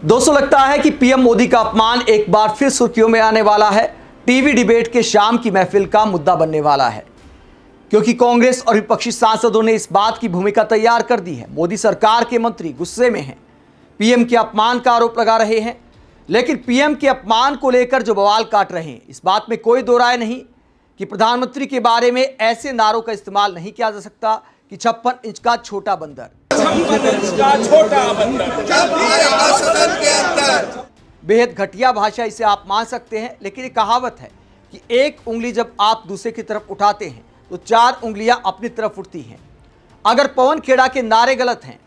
दोस्तों, लगता है कि पीएम मोदी का अपमान एक बार फिर सुर्खियों में आने वाला है। टीवी डिबेट के शाम की महफिल का मुद्दा बनने वाला है, क्योंकि कांग्रेस और विपक्षी सांसदों ने इस बात की भूमिका तैयार कर दी है। मोदी सरकार के मंत्री गुस्से में हैं, पीएम के अपमान का आरोप लगा रहे हैं, लेकिन पीएम के अपमान को लेकर जो बवाल काट रहे हैं, इस बात में कोई दो राय नहीं कि प्रधानमंत्री के बारे में ऐसे नारों का इस्तेमाल नहीं किया जा सकता कि 56 इंच का छोटा बंदर, 56 इंच का छोटा बंदर सदन के अंदर। बेहद घटिया भाषा इसे आप मान सकते हैं, लेकिन एक कहावत है कि एक उंगली जब आप दूसरे की तरफ उठाते हैं तो 4 उंगलियां अपनी तरफ उठती हैं। अगर पवन खेड़ा के नारे गलत हैं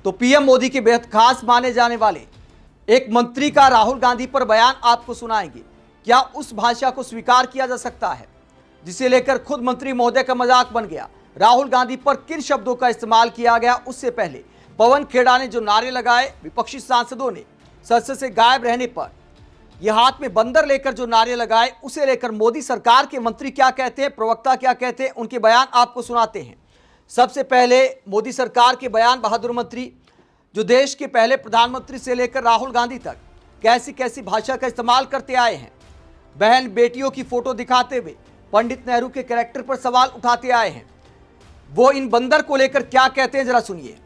तो पीएम मोदी के बेहद खास माने जाने वाले एक मंत्री का राहुल गांधी पर बयान आपको सुनाएंगे। क्या उस भाषा को स्वीकार किया जा सकता है जिसे लेकर खुद मंत्री महोदय का मजाक बन गया? राहुल गांधी पर किन शब्दों का इस्तेमाल किया गया? उससे पहले पवन खेड़ा ने जो नारे लगाए, विपक्षी सांसदों ने संसद से गायब रहने पर यह हाथ में बंदर लेकर जो नारे लगाए, उसे लेकर मोदी सरकार के मंत्री क्या कहते हैं, प्रवक्ता क्या कहते हैं, उनके बयान आपको सुनाते हैं। सबसे पहले मोदी सरकार के बयान। बहादुर मंत्री जो देश के पहले प्रधानमंत्री से लेकर राहुल गांधी तक कैसी कैसी भाषा का इस्तेमाल करते आए हैं, बहन बेटियों की फोटो दिखाते हुए पंडित नेहरू के कैरेक्टर पर सवाल उठाते आए हैं, वो इन बंदर को लेकर क्या कहते हैं, जरा सुनिए।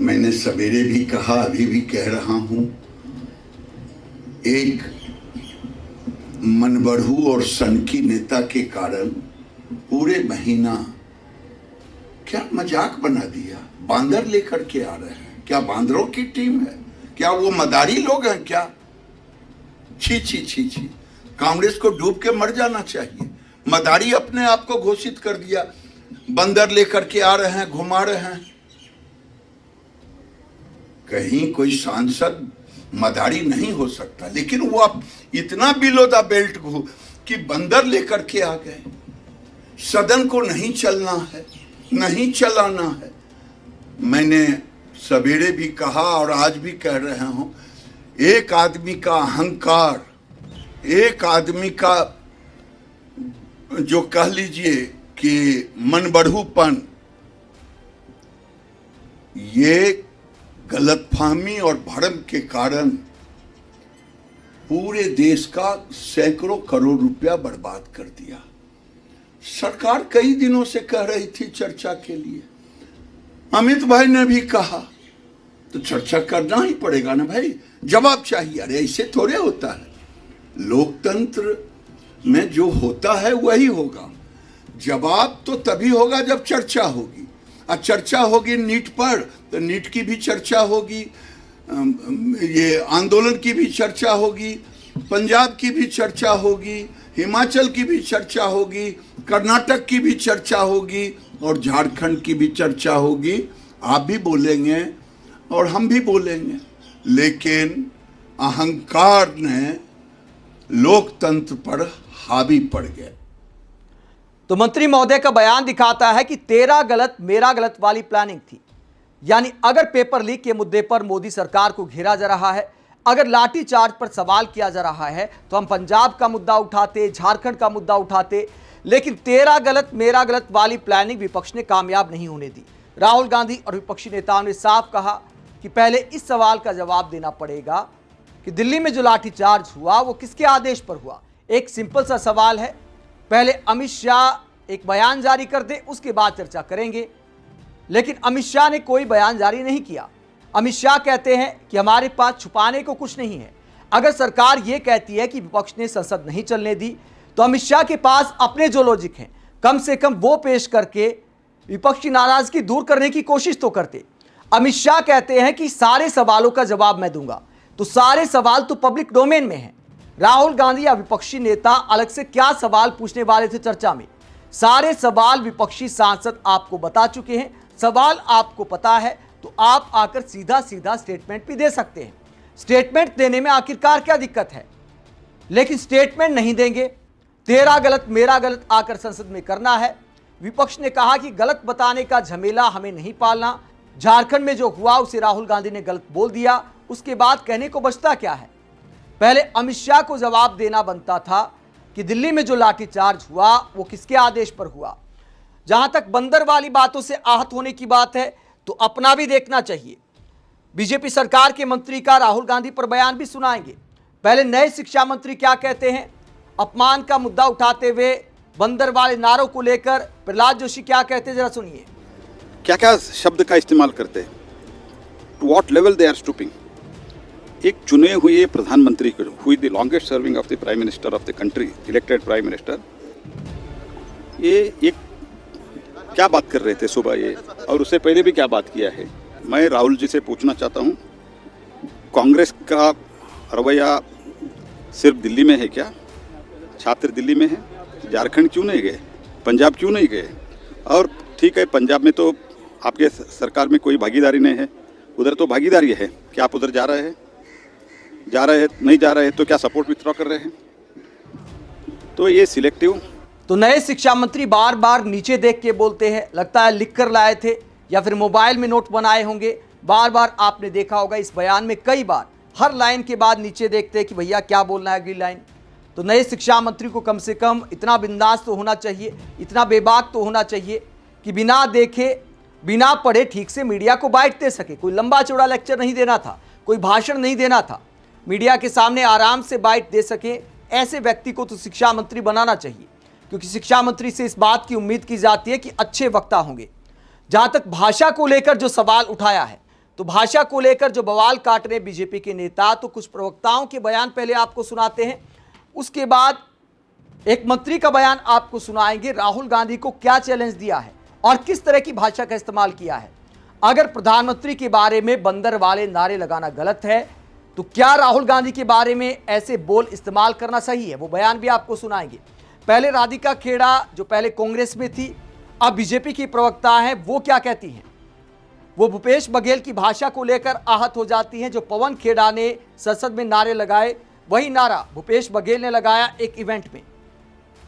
मैंने सवेरे भी कहा, अभी भी कह रहा हूं, एक मनबढ़ू और सनकी नेता के कारण पूरे महीना क्या मजाक बना दिया। बांदर लेकर के आ रहे हैं, क्या बांदरों की टीम है? क्या वो मदारी लोग हैं क्या? छी छी छी छी, कांग्रेस को डूब के मर जाना चाहिए। मदारी अपने आप को घोषित कर दिया, बंदर लेकर के आ रहे हैं, घुमा रहे हैं। कहीं कोई सांसद मदारी नहीं हो सकता, लेकिन वो अब इतना बिलो द बेल्ट कि बंदर लेकर के आ गए। सदन को नहीं चलना है, नहीं चलाना है। मैंने सवेरे भी कहा और आज भी कह रहा हूं, एक आदमी का अहंकार, एक आदमी का जो कह लीजिए कि मनबढ़ूपन, ये गलतफहमी और भ्रम के कारण पूरे देश का सैकड़ों करोड़ रुपया बर्बाद कर दिया। सरकार कई दिनों से कह रही थी चर्चा के लिए, अमित भाई ने भी कहा, तो चर्चा करना ही पड़ेगा ना भाई, जवाब चाहिए। अरे ऐसे थोड़े होता है, लोकतंत्र में जो होता है वही होगा। जवाब तो तभी होगा जब चर्चा होगी। और चर्चा होगी नीट पर, तो नीट की भी चर्चा होगी, ये आंदोलन की भी चर्चा होगी, पंजाब की भी चर्चा होगी, हिमाचल की भी चर्चा होगी, कर्नाटक की भी चर्चा होगी और झारखंड की भी चर्चा होगी। आप भी बोलेंगे और हम भी बोलेंगे, लेकिन अहंकार ने लोकतंत्र पर हावी पड़ गया। तो मंत्री महोदय का बयान दिखाता है कि तेरा गलत मेरा गलत वाली प्लानिंग थी। यानी अगर पेपर लीक के मुद्दे पर मोदी सरकार को घेरा जा रहा है, अगर लाठीचार्ज पर सवाल किया जा रहा है, तो हम पंजाब का मुद्दा उठाते, झारखंड का मुद्दा उठाते, लेकिन तेरा गलत मेरा गलत वाली प्लानिंग विपक्ष ने कामयाब नहीं होने दी। राहुल गांधी और विपक्षी नेताओं ने साफ कहा कि पहले इस सवाल का जवाब देना पड़ेगा कि दिल्ली में जो लाठीचार्ज हुआ वो किसके आदेश पर हुआ। एक सिंपल सा सवाल है, पहले अमित शाह एक बयान जारी कर दे, उसके बाद चर्चा करेंगे। लेकिन अमित शाह ने कोई बयान जारी नहीं किया। अमित शाह कहते हैं कि हमारे पास छुपाने को कुछ नहीं है। अगर सरकार यह कहती है कि विपक्ष ने संसद नहीं चलने दी, तो अमित शाह के पास अपने जो लॉजिक हैं, कम से कम वो पेश करके विपक्ष की नाराजगी दूर करने की कोशिश तो करते। अमित शाह कहते हैं कि सारे सवालों का जवाब मैं दूंगा, तो सारे सवाल तो पब्लिक डोमेन में हैं। राहुल गांधी या विपक्षी नेता अलग से क्या सवाल पूछने वाले थे चर्चा में? सारे सवाल विपक्षी सांसद आपको बता चुके हैं। सवाल आपको पता है तो आप आकर सीधा सीधा स्टेटमेंट भी दे सकते हैं। स्टेटमेंट देने में आखिरकार क्या दिक्कत है? लेकिन स्टेटमेंट नहीं देंगे, तेरा गलत मेरा गलत आकर संसद में करना है। विपक्ष ने कहा कि गलत बताने का झमेला हमें नहीं पालना। झारखंड में जो हुआ उसे राहुल गांधी ने गलत बोल दिया, उसके बाद कहने को बचता क्या है? पहले अमित शाह को जवाब देना बनता था कि दिल्ली में जो लाठीचार्ज हुआ वो किसके आदेश पर हुआ। जहां तक बंदर वाली बातों से आहत होने की बात है, तो अपना भी देखना चाहिए। बीजेपी सरकार के मंत्री का राहुल गांधी पर बयान भी सुनाएंगे। पहले नए शिक्षा मंत्री क्या कहते हैं, अपमान का मुद्दा उठाते हुए बंदर वाले नारों को लेकर प्रहलाद जोशी क्या कहते हैं, जरा सुनिए। क्या क्या शब्द का इस्तेमाल करते हैं, to what level they are stooping. एक चुने हुए प्रधानमंत्री को, who is the longest serving of the prime minister of the country, elected prime minister, ये एक क्या बात कर रहे थे सुबह ये, और उससे पहले भी क्या बात किया है। मैं राहुल जी से पूछना चाहता हूँ, कांग्रेस का रवैया सिर्फ दिल्ली में है क्या? छात्र दिल्ली में है, झारखंड क्यों नहीं गए, पंजाब क्यों नहीं गए? और ठीक है, पंजाब में तो आपके सरकार में कोई भागीदारी नहीं है, उधर तो भागीदारी है, क्या आप उधर जा रहे हैं? नहीं जा रहे हैं तो क्या सपोर्ट विथड्रॉ कर रहे हैं? तो ये सिलेक्टिव। तो नए शिक्षा मंत्री बार बार नीचे देख के बोलते हैं, लगता है लिख कर लाए थे या फिर मोबाइल में नोट बनाए होंगे। बार बार आपने देखा होगा इस बयान में कई बार हर लाइन के बाद नीचे देखते हैं कि भैया क्या बोलना है अगली लाइन। तो नए शिक्षा मंत्री को कम से कम इतना बिंदास तो होना चाहिए, इतना बेबाक तो होना चाहिए कि बिना देखे बिना पढ़े ठीक से मीडिया को बाइट दे सके। कोई लंबा चौड़ा लेक्चर नहीं देना था, कोई भाषण नहीं देना था, मीडिया के सामने आराम से बाइट दे सके। ऐसे व्यक्ति को तो शिक्षा मंत्री बनाना चाहिए, क्योंकि शिक्षा मंत्री से इस बात की उम्मीद की जाती है कि अच्छे वक्ता होंगे। जहां तक भाषा को लेकर जो सवाल उठाया है, तो भाषा को लेकर जो बवाल काट रहे बीजेपी के नेता, तो कुछ प्रवक्ताओं के बयान पहले आपको सुनाते हैं, उसके बाद एक मंत्री का बयान आपको सुनाएंगे। राहुल गांधी को क्या चैलेंज दिया है और किस तरह की भाषा का इस्तेमाल किया है। अगर प्रधानमंत्री के बारे में बंदर वाले नारे लगाना गलत है, तो क्या राहुल गांधी के बारे में ऐसे बोल इस्तेमाल करना सही है, वो बयान भी आपको सुनाएंगे। पहले राधिका खेड़ा जो पहले कांग्रेस में थी, अब बीजेपी की प्रवक्ता है, वो क्या कहती हैं। वो भूपेश बघेल की भाषा को लेकर आहत हो जाती हैं। जो पवन खेड़ा ने संसद में नारे लगाए, वही नारा भूपेश बघेल ने लगाया एक इवेंट में।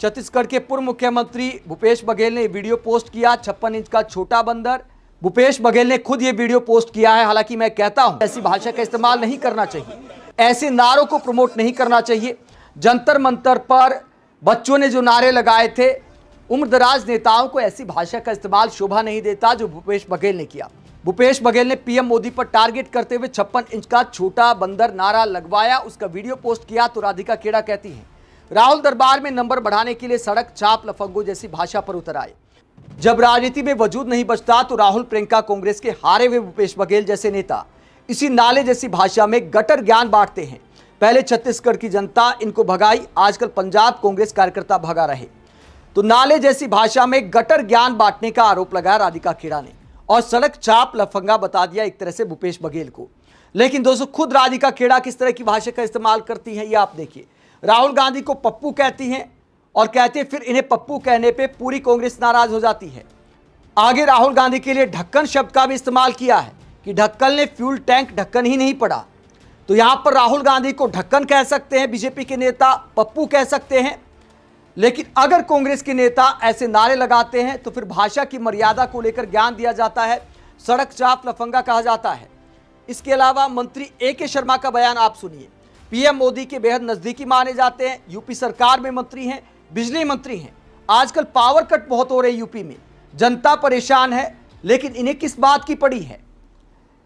छत्तीसगढ़ के पूर्व मुख्यमंत्री भूपेश बघेल ने वीडियो पोस्ट किया, 56 इंच का छोटा बंदर। भूपेश बघेल ने खुद ये वीडियो पोस्ट किया है। हालांकि मैं कहता हूं ऐसी भाषा का इस्तेमाल नहीं करना चाहिए, ऐसे नारों को प्रमोट नहीं करना चाहिए। जंतर मंतर पर बच्चों ने जो नारे लगाए थे, उम्रदराज नेताओं को ऐसी भाषा का इस्तेमाल शोभा नहीं देता जो भूपेश बघेल ने किया। भूपेश बघेल ने पीएम मोदी पर टारगेट करते हुए 56 इंच का छोटा बंदर नारा लगवाया, उसका वीडियो पोस्ट किया। तो राधिका खेड़ा कहती हैं, राहुल दरबार में नंबर बढ़ाने के लिए सड़क चाप लफंगों जैसी भाषा पर उतर आए। जब राजनीति में वजूद नहीं बचता, तो राहुल प्रियंका कांग्रेस के हारे हुए भूपेश बघेल जैसे नेता इसी नाले जैसी भाषा में गटर ज्ञान बांटते हैं। पहले छत्तीसगढ़ की जनता इनको भगाई, आजकल पंजाब कांग्रेस कार्यकर्ता भगा रहे। तो नाले जैसी भाषा में गटर ज्ञान बांटने का आरोप लगाया राधिका खेड़ा ने, और सड़क चाप लफंगा बता दिया एक तरह से भूपेश बघेल को। लेकिन दोस्तों, खुद राधिका खेड़ा किस तरह की भाषा का इस्तेमाल करती हैं, ये आप देखिए। राहुल गांधी को पप्पू कहती हैं और कहते हैं, फिर इन्हें पप्पू कहने पे पूरी कांग्रेस नाराज हो जाती है। आगे राहुल गांधी के लिए ढक्कन शब्द का भी इस्तेमाल किया है कि ढक्कन ने फ्यूल टैंक ढक्कन ही नहीं पड़ा। तो यहां पर राहुल गांधी को ढक्कन कह सकते हैं बीजेपी के नेता, पप्पू कह सकते हैं। लेकिन अगर कांग्रेस के नेता ऐसे नारे लगाते हैं, तो फिर भाषा की मर्यादा को लेकर ज्ञान दिया जाता है, सड़क चाप लफंगा कहा जाता है। इसके अलावा मंत्री ए.के. शर्मा का बयान आप सुनिए। पीएम मोदी के बेहद नजदीकी माने जाते हैं, यूपी सरकार में मंत्री हैं, बिजली मंत्री हैं। आजकल पावर कट बहुत हो रहे यूपी में, जनता परेशान है, लेकिन इन्हें किस बात की पड़ी है।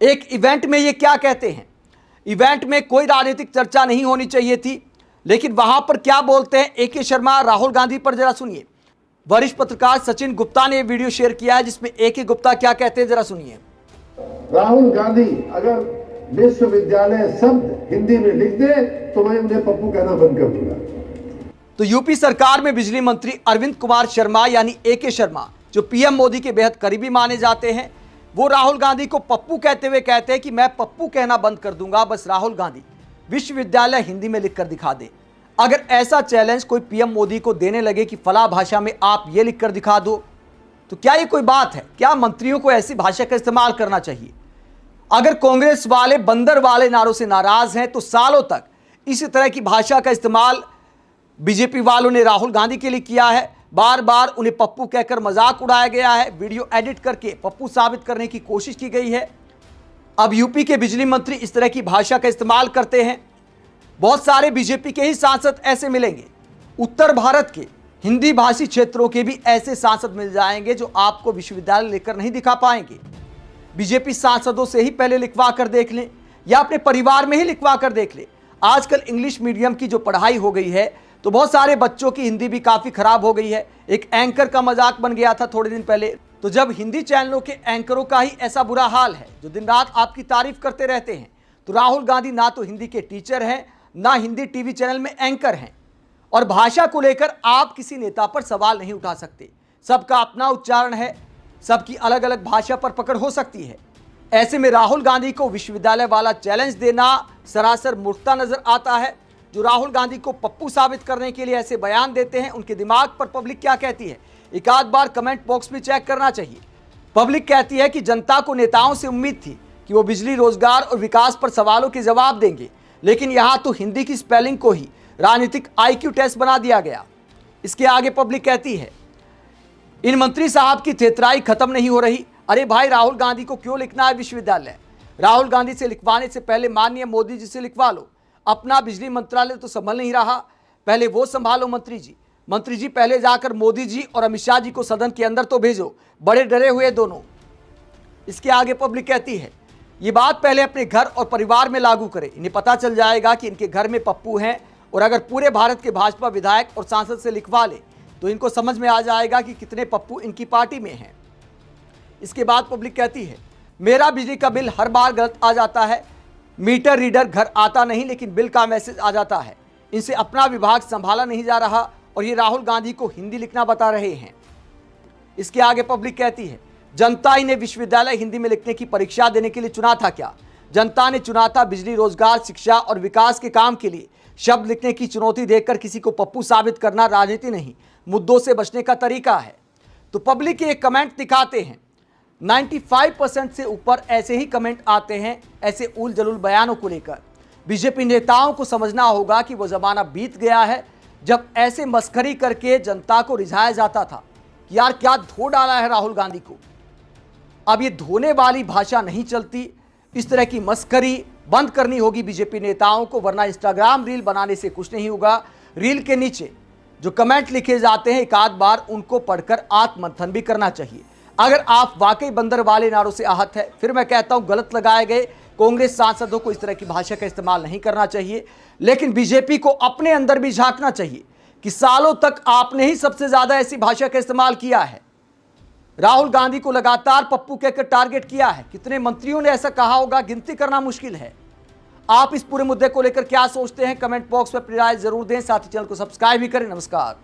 एक इवेंट में ये क्या कहते हैं, इवेंट में कोई राजनीतिक चर्चा नहीं होनी चाहिए थी, लेकिन वहां पर क्या बोलते हैं ए.के. शर्मा राहुल गांधी पर, जरा सुनिए। वरिष्ठ पत्रकार सचिन गुप्ता ने वीडियो शेयर किया है, जिसमें ए.के. गुप्ता क्या कहते हैं, जरा सुनिए। राहुल गांधी अगर विश्वविद्यालय शब्द हिंदी में लिख दे तो मैं उन्हें पप्पू कहना बंद कर दूंगा। तो यूपी सरकार में बिजली मंत्री अरविंद कुमार शर्मा यानी ए.के. शर्मा, जो पीएम मोदी के बेहद करीबी माने जाते हैं, वो राहुल गांधी को पप्पू कहते हुए कहते हैं कि मैं पप्पू कहना बंद कर दूंगा, बस राहुल गांधी विश्वविद्यालय हिंदी में लिखकर दिखा दे। अगर ऐसा चैलेंज कोई पीएम मोदी को देने लगे कि फला भाषा में आप ये लिखकर दिखा दो, तो क्या ये कोई बात है? क्या मंत्रियों को ऐसी भाषा का इस्तेमाल करना चाहिए? अगर कांग्रेस वाले बंदर वाले नारों से नाराज हैं, तो सालों तक इसी तरह की भाषा का इस्तेमाल बीजेपी वालों ने राहुल गांधी के लिए किया है। बार बार उन्हें पप्पू कहकर मजाक उड़ाया गया है, वीडियो एडिट करके पप्पू साबित करने की कोशिश की गई है। अब यूपी के बिजली मंत्री इस तरह की भाषा का इस्तेमाल करते हैं। बहुत सारे बीजेपी के ही सांसद ऐसे मिलेंगे। उत्तर भारत के हिंदी भाषी क्षेत्रों के भी ऐसे सांसद मिल जाएंगे जो आपको विश्वविद्यालय लेकर नहीं दिखा पाएंगे। बीजेपी सांसदों से ही पहले लिखवा कर देख लें या अपने परिवार में ही लिखवा कर देख लें। आजकल इंग्लिश मीडियम की जो पढ़ाई हो गई है तो बहुत सारे बच्चों की हिंदी भी काफ़ी खराब हो गई है। एक एंकर का मजाक बन गया था थोड़े दिन पहले। तो जब हिंदी चैनलों के एंकरों का ही ऐसा बुरा हाल है जो दिन रात आपकी तारीफ करते रहते हैं, तो राहुल गांधी ना तो हिंदी के टीचर हैं, ना हिंदी टीवी चैनल में एंकर हैं। और भाषा को लेकर आप किसी नेता पर सवाल नहीं उठा सकते। सबका अपना उच्चारण है, सबकी अलग अलग भाषा पर पकड़ हो सकती है। ऐसे में राहुल गांधी को विश्वविद्यालय वाला चैलेंज देना सरासर मूर्खता नजर आता है। जो राहुल गांधी को पप्पू साबित करने के लिए ऐसे बयान देते हैं, उनके दिमाग पर पब्लिक क्या कहती है, एक आध बार कमेंट बॉक्स में चेक करना चाहिए। पब्लिक कहती है कि जनता को नेताओं से उम्मीद थी कि वो बिजली, रोजगार और विकास पर सवालों के जवाब देंगे, लेकिन यहां तो हिंदी की स्पेलिंग को ही राजनीतिक IQ टेस्ट बना दिया गया। इसके आगे पब्लिक कहती है इन मंत्री साहब की थेतराई खत्म नहीं हो रही। अरे भाई, राहुल गांधी को क्यों लिखना है विश्वविद्यालय? राहुल गांधी से लिखवाने से पहले माननीय मोदी जी से लिखवा लो। अपना बिजली मंत्रालय तो संभल नहीं रहा, पहले वो संभालो मंत्री जी। मंत्री जी पहले जाकर मोदी जी और अमित शाह जी को सदन के अंदर तो भेजो, बड़े डरे हुए दोनों। इसके आगे पब्लिक कहती है ये बात पहले अपने घर और परिवार में लागू करें। इन्हें पता चल जाएगा कि इनके घर में पप्पू हैं, और अगर पूरे भारत के भाजपा विधायक और सांसद से लिखवा ले तो इनको समझ में आ जाएगा कि कितने पप्पू इनकी पार्टी में हैं। इसके बाद पब्लिक कहती है मेरा बिजली का बिल हर बार गलत आ जाता है, मीटर रीडर घर आता नहीं लेकिन बिल का मैसेज आ जाता है। इनसे अपना विभाग संभाला नहीं जा रहा और ये राहुल गांधी को हिंदी लिखना बता रहे हैं। इसके आगे पब्लिक कहती है जनता ही ने विश्वविद्यालय हिंदी में लिखने की परीक्षा देने के लिए चुना था क्या? जनता ने चुना था बिजली, रोजगार, शिक्षा और विकास के काम के लिए। शब्द लिखने की चुनौती देकर किसी को पप्पू साबित करना राजनीति नहीं, मुद्दों से बचने का तरीका है। तो पब्लिक के एक कमेंट दिखाते हैं, 95% से ऊपर ऐसे ही कमेंट आते हैं ऐसे उल जलूल बयानों को लेकर। बीजेपी नेताओं को समझना होगा कि वो जमाना बीत गया है जब ऐसे मस्खरी करके जनता को रिझाया जाता था कि यार क्या धो डाला है राहुल गांधी को। अब ये धोने वाली भाषा नहीं चलती। इस तरह की मस्खरी बंद करनी होगी बीजेपी नेताओं को, वरना इंस्टाग्राम रील बनाने से कुछ नहीं होगा। रील के नीचे जो कमेंट लिखे जाते हैं एक आध बार उनको पढ़कर आत्ममंथन भी करना चाहिए। अगर आप वाकई बंदर वाले नारों से आहत है, फिर मैं कहता हूं गलत लगाए गए कांग्रेस सांसदों को इस तरह की भाषा का इस्तेमाल नहीं करना चाहिए। लेकिन बीजेपी को अपने अंदर भी झांकना चाहिए कि सालों तक आपने ही सबसे ज्यादा ऐसी भाषा का इस्तेमाल किया है। राहुल गांधी को लगातार पप्पू कहकर टारगेट किया है। कितने मंत्रियों ने ऐसा कहा होगा, गिनती करना मुश्किल है। आप इस पूरे मुद्दे को लेकर क्या सोचते हैं? कमेंट बॉक्स में अपनी राय जरूर दें। साथ ही चैनल को सब्सक्राइब भी करें। नमस्कार।